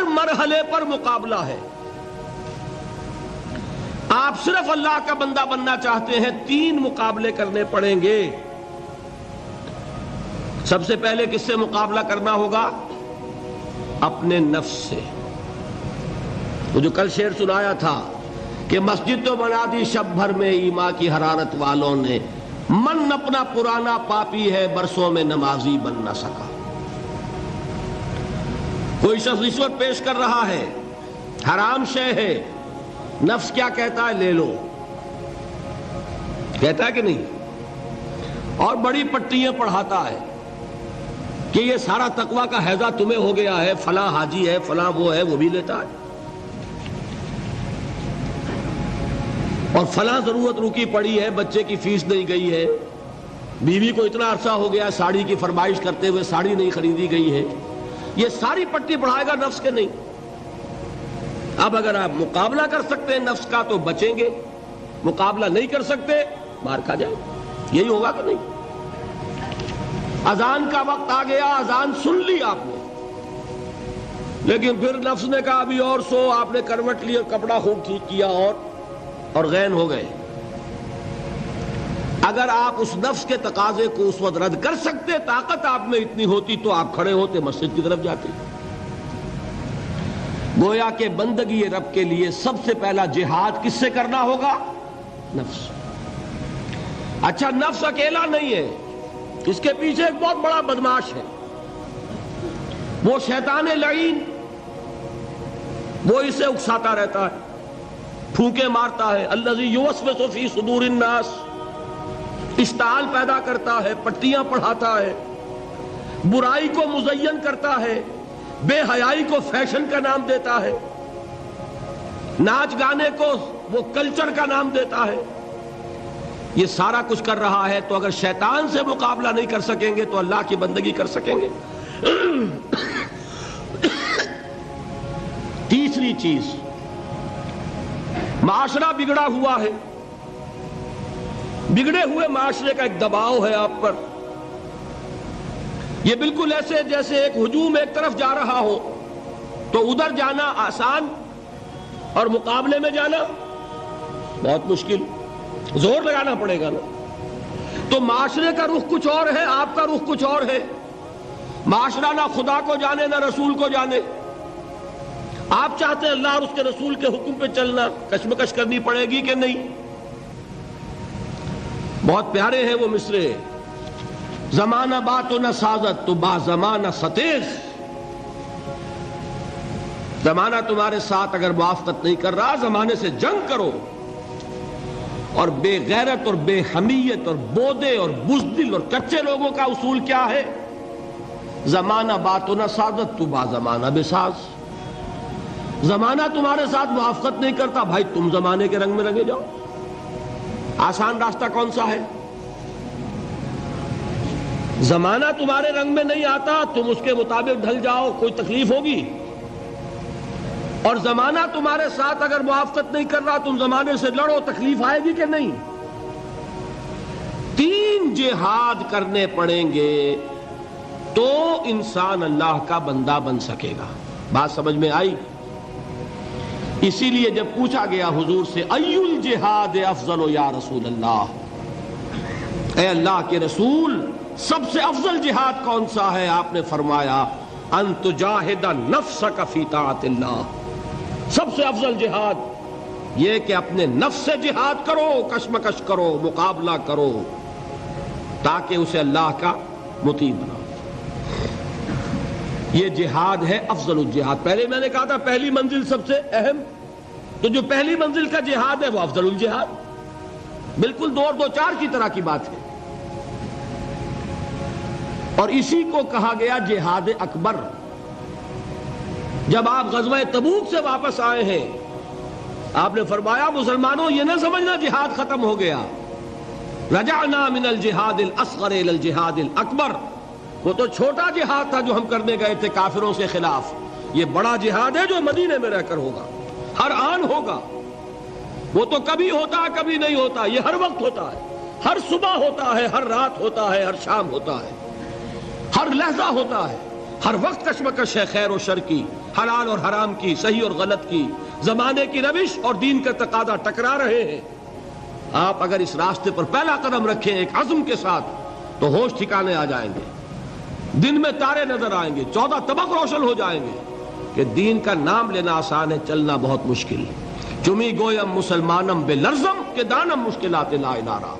مرحلے پر مقابلہ ہے. آپ صرف اللہ کا بندہ بننا چاہتے ہیں، 3 مقابلے کرنے پڑیں گے. سب سے پہلے کس سے مقابلہ کرنا ہوگا؟ اپنے نفس سے. وہ جو کل شعر سنایا تھا کہ مسجد تو بنا دی شب بھر میں ایمان کی حرارت والوں نے، من اپنا پرانا پاپی ہے برسوں میں نمازی بن نہ سکا. کوئی شخص رشوت پیش کر رہا ہے، حرام شے ہے، نفس کیا کہتا ہے؟ لے لو. کہتا ہے کہ نہیں؟ اور بڑی پٹیاں پڑھاتا ہے کہ یہ سارا تقویٰ کا حیضہ تمہیں ہو گیا ہے، فلاں حاجی ہے، فلاں وہ ہے، وہ بھی لیتا ہے. اور فلاں ضرورت رکی پڑی ہے، بچے کی فیس نہیں گئی ہے، بیوی کو اتنا عرصہ ہو گیا ساڑی کی فرمائش کرتے ہوئے ساڑی نہیں خریدی گئی ہے. یہ ساری پٹی پڑھائے گا نفس کے نہیں. اب اگر آپ مقابلہ کر سکتے ہیں نفس کا تو بچیں گے، مقابلہ نہیں کر سکتے مار کھا جائیں. یہی ہوگا کہ نہیں؟ اذان کا وقت آ گیا، اذان سن لی آپ نے، لیکن پھر نفس نے کہا ابھی اور سو، آپ نے کروٹ لی اور کپڑا خوب ٹھیک کیا اور غین ہو گئے. اگر آپ اس نفس کے تقاضے کو اس وقت رد کر سکتے، طاقت آپ میں اتنی ہوتی تو آپ کھڑے ہوتے مسجد کی طرف جاتے. گویا کہ بندگی رب کے لیے سب سے پہلا جہاد کس سے کرنا ہوگا؟ نفس. اچھا نفس اکیلا نہیں ہے، اس کے پیچھے ایک بہت بڑا بدماش ہے، وہ شیطان لعین. وہ اسے اکساتا رہتا ہے، پھونکے مارتا ہے. الذی یوسوس فی صدور الناس، اشتعال پیدا کرتا ہے، پٹیاں پڑھاتا ہے، برائی کو مزین کرتا ہے، بے حیائی کو فیشن کا نام دیتا ہے، ناچ گانے کو وہ کلچر کا نام دیتا ہے. یہ سارا کچھ کر رہا ہے. تو اگر شیطان سے مقابلہ نہیں کر سکیں گے تو اللہ کی بندگی کر سکیں گے. تیسری چیز، معاشرہ بگڑا ہوا ہے، بگڑے ہوئے معاشرے کا ایک دباؤ ہے آپ پر. یہ بالکل ایسے جیسے ایک ہجوم ایک طرف جا رہا ہو تو ادھر جانا آسان اور مقابلے میں جانا بہت مشکل، زور لگانا پڑے گا نا. تو معاشرے کا رخ کچھ اور ہے، آپ کا رخ کچھ اور ہے. معاشرہ نہ خدا کو جانے نہ رسول کو جانے. آپ چاہتے ہیں اللہ اور اس کے رسول کے حکم پہ چلنا، کشمکش کرنی پڑے گی کہ نہیں؟ بہت پیارے ہیں وہ مصرے، زمانہ بات و نہ سازت تو با زمانہ ستیز. زمانہ تمہارے ساتھ اگر موافقت نہیں کر رہا، زمانے سے جنگ کرو. اور بے غیرت اور بے حمیت اور بودے اور بزدل اور کچے لوگوں کا اصول کیا ہے؟ زمانہ بات و نہ سازت تو با زمانہ بے ساز. زمانہ تمہارے ساتھ موافقت نہیں کرتا، بھائی تم زمانے کے رنگ میں رنگے جاؤ. آسان راستہ کون سا ہے؟ زمانہ تمہارے رنگ میں نہیں آتا، تم اس کے مطابق ڈھل جاؤ، کوئی تکلیف ہوگی. اور زمانہ تمہارے ساتھ اگر موافقت نہیں کر رہا، تم زمانے سے لڑو، تکلیف آئے گی کہ نہیں؟ 3 جہاد کرنے پڑیں گے تو انسان اللہ کا بندہ بن سکے گا. بات سمجھ میں آئی؟ اسی لیے جب پوچھا گیا حضور سے ای الجہاد افضل یا رسول اللہ، اے اللہ کے رسول سب سے افضل جہاد کون سا ہے؟ آپ نے فرمایا ان تجاہد نفسک فی طاعت اللہ. سب سے افضل جہاد یہ کہ اپنے نفس سے جہاد کرو، کشمکش کرو، مقابلہ کرو، تاکہ اسے اللہ کا مطیع بناؤ. یہ جہاد ہے افضل الجہاد. پہلے میں نے کہا تھا پہلی منزل سب سے اہم، تو جو پہلی منزل کا جہاد ہے وہ افضل الجہاد. بالکل 2 اور 2 4 کی طرح کی بات ہے. اور اسی کو کہا گیا جہاد اکبر. جب آپ غزوہ تبوک سے واپس آئے ہیں، آپ نے فرمایا مسلمانوں یہ نہ سمجھنا جہاد ختم ہو گیا. رجعنا من الجہاد الاصغر الى الجہاد الاکبر. وہ تو چھوٹا جہاد تھا جو ہم کرنے گئے تھے کافروں سے خلاف. یہ بڑا جہاد ہے جو مدینے میں رہ کر ہوگا، ہر آن ہوگا. وہ تو کبھی ہوتا ہے کبھی نہیں ہوتا، یہ ہر وقت ہوتا ہے، ہر صبح ہوتا ہے، ہر رات ہوتا ہے، ہر شام ہوتا ہے، ہر لحظہ ہوتا ہے. ہر وقت کشمکش ہے خیر و شر کی، حلال اور حرام کی، صحیح اور غلط کی، زمانے کی روش اور دین کا تقاضا ٹکرا رہے ہیں۔ آپ اگر اس راستے پر پہلا قدم رکھیں ایک عزم کے ساتھ تو ہوش ٹھکانے آ جائیں گے، دن میں تارے نظر آئیں گے، 14 طبق روشن ہو جائیں گے کہ دین کا نام لینا آسان ہے، چلنا بہت مشکل ہے۔ چمی گویم مسلمانم بے لرزم کہ دانم مشکلات لا الہ